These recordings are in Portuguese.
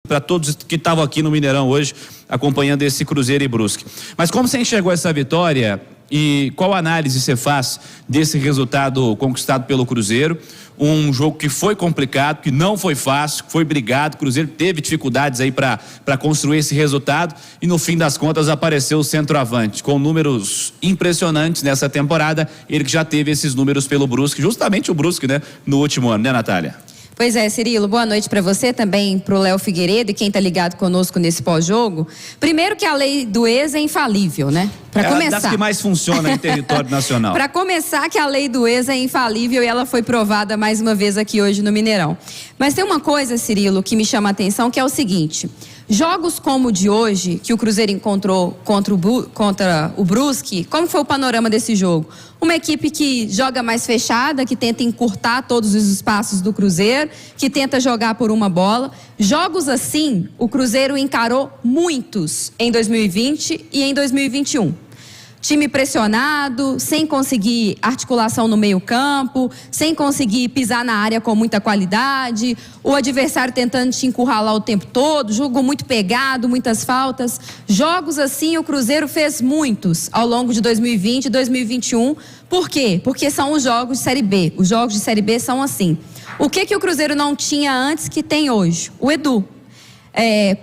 para todos que estavam aqui no Mineirão hoje, acompanhando esse Cruzeiro e Brusque. Mas como você enxergou essa vitória e qual análise você faz desse resultado conquistado pelo Cruzeiro? Um jogo que foi complicado, que não foi fácil, foi brigado, o Cruzeiro teve dificuldades aí para construir esse resultado e no fim das contas apareceu o centroavante, com números impressionantes nessa temporada, ele que já teve esses números pelo Brusque, justamente o Brusque, né, no último ano, né, Natália? Pois é, Cirilo, boa noite para você, também para o Léo Figueiredo e quem está ligado conosco nesse pós-jogo. Primeiro que a lei do ex é infalível, né? Para começar. Das que mais funciona em território nacional. Para começar, que a lei do ex é infalível e ela foi provada mais uma vez aqui hoje no Mineirão. Mas tem uma coisa, Cirilo, que me chama a atenção, que é o seguinte: jogos como o de hoje, que o Cruzeiro encontrou contra o Brusque, como foi o panorama desse jogo? Uma equipe que joga mais fechada, que tenta encurtar todos os espaços do Cruzeiro, que tenta jogar por uma bola. Jogos assim, o Cruzeiro encarou muitos em 2020 e em 2021. Time pressionado, sem conseguir articulação no meio-campo, sem conseguir pisar na área com muita qualidade, o adversário tentando te encurralar o tempo todo, jogo muito pegado, muitas faltas. Jogos assim o Cruzeiro fez muitos ao longo de 2020 e 2021. Por quê? Porque são os jogos de Série B. Os jogos de Série B são assim. O que o Cruzeiro não tinha antes que tem hoje? O Edu.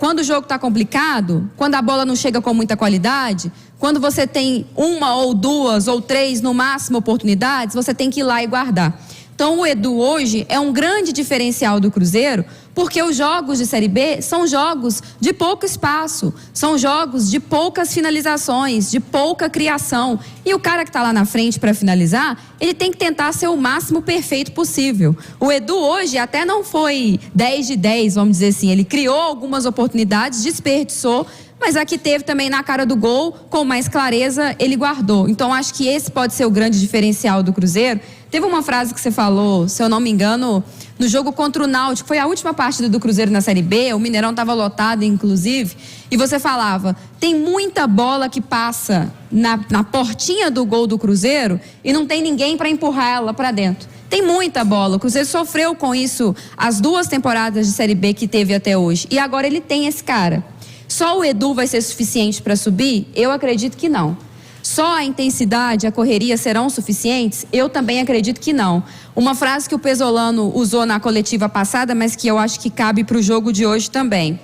Quando o jogo está complicado, quando a bola não chega com muita qualidade, quando você tem uma ou duas ou três no máximo oportunidades, você tem que ir lá e guardar. Então o Edu hoje é um grande diferencial do Cruzeiro, porque os jogos de Série B são jogos de pouco espaço, são jogos de poucas finalizações, de pouca criação. E o cara que está lá na frente para finalizar, ele tem que tentar ser o máximo perfeito possível. O Edu hoje até não foi 10 de 10, vamos dizer assim, ele criou algumas oportunidades, desperdiçou, mas a que teve também na cara do gol, com mais clareza, ele guardou. Então acho que esse pode ser o grande diferencial do Cruzeiro. Teve uma frase que você falou, se eu não me engano, no jogo contra o Náutico, foi a última partida do Cruzeiro na Série B, o Mineirão estava lotado inclusive, e você falava, tem muita bola que passa na portinha do gol do Cruzeiro e não tem ninguém para empurrar ela para dentro. Tem muita bola, o Cruzeiro sofreu com isso as 2 temporadas de Série B que teve até hoje, e agora ele tem esse cara. Só o Edu vai ser suficiente para subir? Eu acredito que não. Só a intensidade, a correria serão suficientes? Eu também acredito que não. Uma frase que o Pesolano usou na coletiva passada, mas que eu acho que cabe para o jogo de hoje também.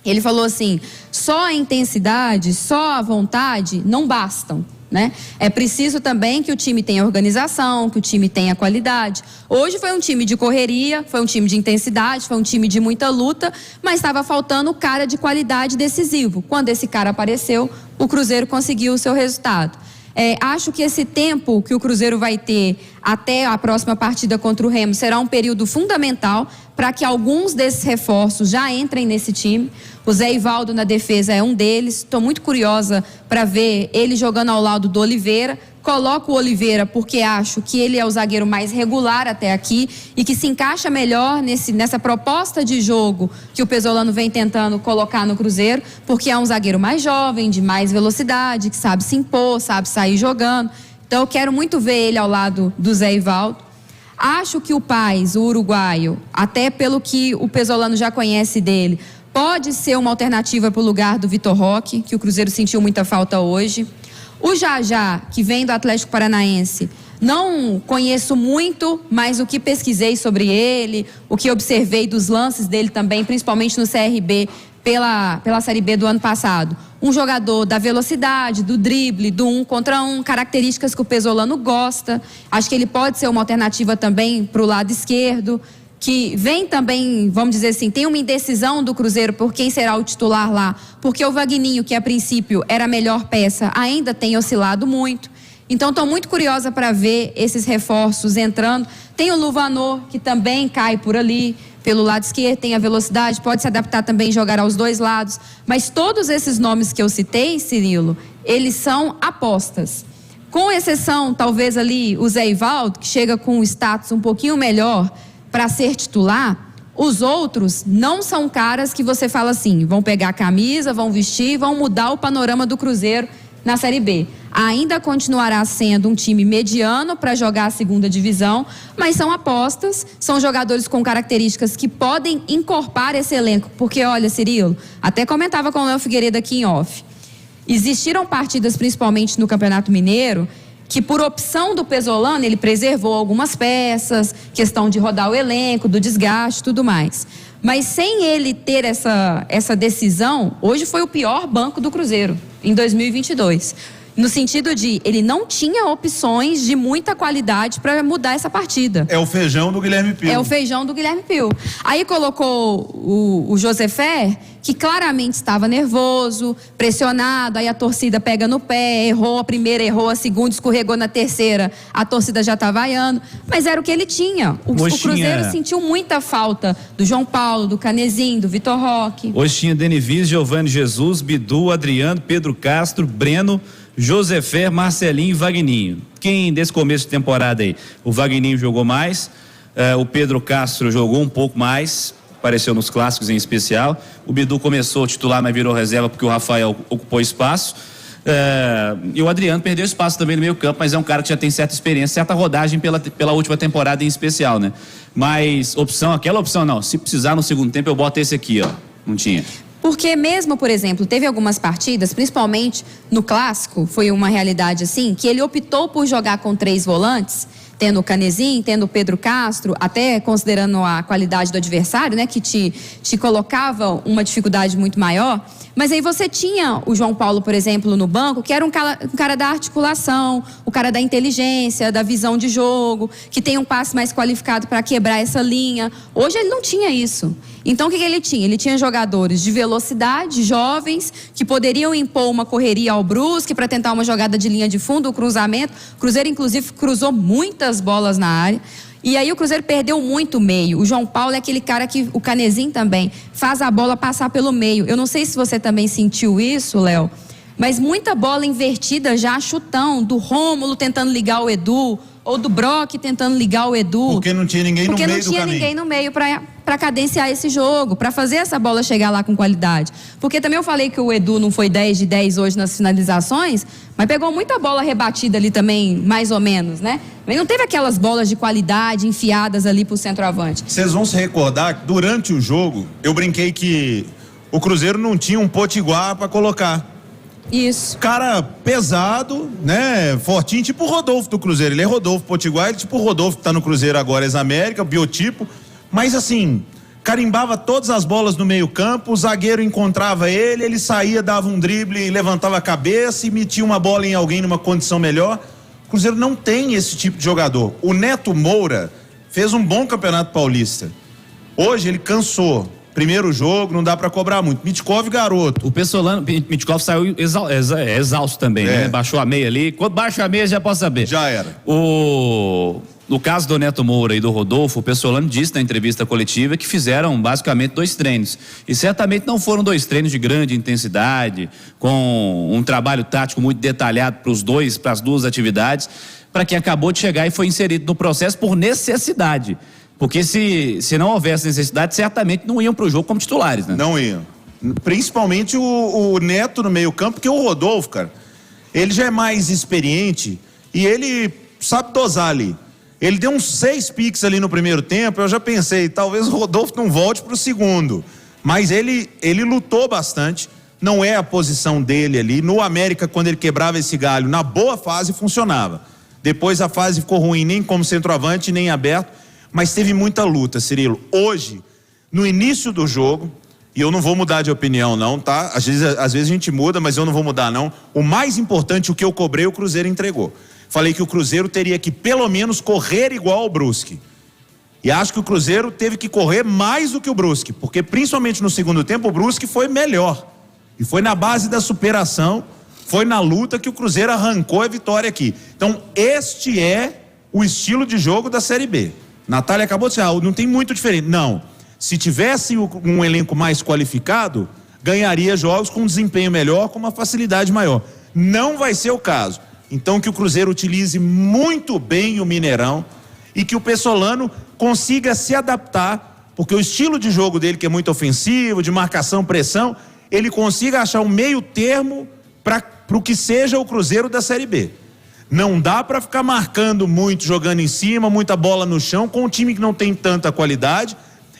Ele falou assim, só a intensidade, só a vontade não bastam, né? É preciso também que o time tenha organização, que o time tenha qualidade. Hoje foi um time de correria, foi um time de intensidade, foi um time de muita luta, mas estava faltando o cara de qualidade decisivo. Quando esse cara apareceu, o Cruzeiro conseguiu o seu resultado. Acho que esse tempo que o Cruzeiro vai ter até a próxima partida contra o Remo será um período fundamental para que alguns desses reforços já entrem nesse time. O Zé Ivaldo na defesa é um deles. Estou muito curiosa para ver ele jogando ao lado do Oliveira. Coloco o Oliveira porque acho que ele é o zagueiro mais regular até aqui e que se encaixa melhor nessa proposta de jogo que o Pesolano vem tentando colocar no Cruzeiro, porque é um zagueiro mais jovem, de mais velocidade, que sabe se impor, sabe sair jogando. Então eu quero muito ver ele ao lado do Zé Ivaldo. Acho que o Paes, o uruguaio, até pelo que o Pesolano já conhece dele, pode ser uma alternativa para o lugar do Vitor Roque, que o Cruzeiro sentiu muita falta hoje. O Jajá, que vem do Atlético Paranaense, não conheço muito, mas o que pesquisei sobre ele, o que observei dos lances dele também, principalmente no CRB, pela Série B do ano passado. Um jogador da velocidade, do drible, do 1 contra 1, características que o Pesolano gosta. Acho que ele pode ser uma alternativa também para o lado esquerdo, que vem também, vamos dizer assim, tem uma indecisão do Cruzeiro por quem será o titular lá, porque o Vagninho, que a princípio era a melhor peça, ainda tem oscilado muito. Então estou muito curiosa para ver esses reforços entrando. Tem o Luvanor, que também cai por ali, pelo lado esquerdo, tem a velocidade, pode se adaptar também, jogar aos dois lados. Mas todos esses nomes que eu citei, Cirilo, eles são apostas. Com exceção, talvez ali, o Zé Ivaldo, que chega com um status um pouquinho melhor para ser titular, os outros não são caras que você fala assim, vão pegar a camisa, vão vestir, vão mudar o panorama do Cruzeiro na Série B. ainda continuará sendo um time mediano para jogar a segunda divisão, mas são apostas, são jogadores com características que podem encorpar esse elenco, porque olha, Cirilo, até comentava com o Léo Figueiredo aqui em off, existiram partidas principalmente no Campeonato Mineiro que por opção do Pesolano ele preservou algumas peças, questão de rodar o elenco, do desgaste, tudo mais. Mas sem ele ter essa decisão, hoje foi o pior banco do Cruzeiro em 2022. No sentido de, ele não tinha opções de muita qualidade para mudar essa partida. É o feijão do Guilherme Pio. É o feijão do Guilherme Pio. Aí colocou o Josefé, que claramente estava nervoso, pressionado, aí a torcida pega no pé, errou a primeira, errou a segunda, escorregou na terceira, a torcida já tá vaiando, mas era o que ele tinha. O Cruzeiro sentiu muita falta do João Paulo, do Canezinho, do Vitor Roque. Hoje tinha Denivis, Giovani Jesus, Bidu, Adriano, Pedro Castro, Breno, Josefé, Marcelinho e Vagninho. Quem desse começo de temporada aí? O Vagninho jogou mais, o Pedro Castro jogou um pouco mais, apareceu nos clássicos em especial. O Bidu começou titular, mas virou reserva porque o Rafael ocupou espaço. E o Adriano perdeu espaço também no meio campo, mas é um cara que já tem certa experiência, certa rodagem pela última temporada em especial, né? Mas aquela opção não, se precisar no segundo tempo eu boto esse aqui, ó, não tinha. Porque mesmo, por exemplo, teve algumas partidas, principalmente no Clássico, foi uma realidade assim, que ele optou por jogar com 3 volantes, tendo o Canezinho, tendo o Pedro Castro, até considerando a qualidade do adversário, né, que te colocava uma dificuldade muito maior. Mas aí você tinha o João Paulo, por exemplo, no banco, que era um cara da articulação, o cara da inteligência, da visão de jogo, que tem um passe mais qualificado para quebrar essa linha. Hoje ele não tinha isso. Então o que ele tinha? Ele tinha jogadores de velocidade, jovens, que poderiam impor uma correria ao Brusque para tentar uma jogada de linha de fundo, o cruzamento. O Cruzeiro, inclusive, cruzou muitas bolas na área. E aí o Cruzeiro perdeu muito o meio. O João Paulo é aquele cara que, o Canezinho também, faz a bola passar pelo meio. Eu não sei se você também sentiu isso, Léo, mas muita bola invertida já, chutão, do Rômulo tentando ligar o Edu, ou do Brock tentando ligar o Edu. Porque não tinha ninguém no meio do caminho. Porque não tinha ninguém no meio para cadenciar esse jogo, para fazer essa bola chegar lá com qualidade. Porque também eu falei que o Edu não foi 10 de 10 hoje nas finalizações, mas pegou muita bola rebatida ali também, mais ou menos, né? Mas não teve aquelas bolas de qualidade enfiadas ali pro centroavante. Vocês vão se recordar que durante o jogo, eu brinquei que o Cruzeiro não tinha um potiguar para colocar. Isso. Cara pesado, né? Fortinho, tipo o Rodolfo do Cruzeiro. Ele é Rodolfo Potiguar, ele é tipo o Rodolfo que tá no Cruzeiro agora, ex-América, biotipo. Mas assim, carimbava todas as bolas no meio campo, o zagueiro encontrava ele saía, dava um drible, levantava a cabeça e metia uma bola em alguém numa condição melhor. O Cruzeiro não tem esse tipo de jogador. O Neto Moura fez um bom campeonato paulista. Hoje ele cansou. Primeiro jogo, não dá pra cobrar muito. Mitkov, garoto. O Pessolano, Mitkov saiu exausto também, né? Baixou a meia ali. Quando baixa a meia, já posso saber. Já era. No caso do Neto Moura e do Rodolfo, o Pessolano disse na entrevista coletiva que fizeram basicamente 2 treinos. E certamente não foram 2 treinos de grande intensidade, com um trabalho tático muito detalhado para as duas atividades, para quem acabou de chegar e foi inserido no processo por necessidade. Porque se não houvesse necessidade, certamente não iam pro jogo como titulares, né? Não iam. Principalmente o Neto no meio campo, porque o Rodolfo, cara, ele já é mais experiente e ele sabe dosar ali. Ele deu uns 6 piques ali no primeiro tempo, eu já pensei, talvez o Rodolfo não volte pro segundo. Mas ele lutou bastante, não é a posição dele ali. No América, quando ele quebrava esse galho, na boa fase funcionava. Depois a fase ficou ruim, nem como centroavante, nem aberto. Mas teve muita luta, Cirilo. Hoje, no início do jogo, e eu não vou mudar de opinião não, tá? Às vezes a gente muda, mas eu não vou mudar não. O mais importante, o que eu cobrei, o Cruzeiro entregou. Falei que o Cruzeiro teria que pelo menos correr igual ao Brusque. E acho que o Cruzeiro teve que correr mais do que o Brusque, porque principalmente no segundo tempo o Brusque foi melhor. E foi na base da superação, foi na luta que o Cruzeiro arrancou a vitória aqui. Então, este é o estilo de jogo da Série B. Natália acabou de dizer, não tem muito diferente. Não, se tivesse um elenco mais qualificado, ganharia jogos com um desempenho melhor, com uma facilidade maior. Não vai ser o caso. Então que o Cruzeiro utilize muito bem o Mineirão e que o Pessolano consiga se adaptar, porque o estilo de jogo dele, que é muito ofensivo, de marcação, pressão, ele consiga achar um meio termo para para o que seja o Cruzeiro da Série B. Não dá para ficar marcando muito, jogando em cima, muita bola no chão, com um time que não tem tanta qualidade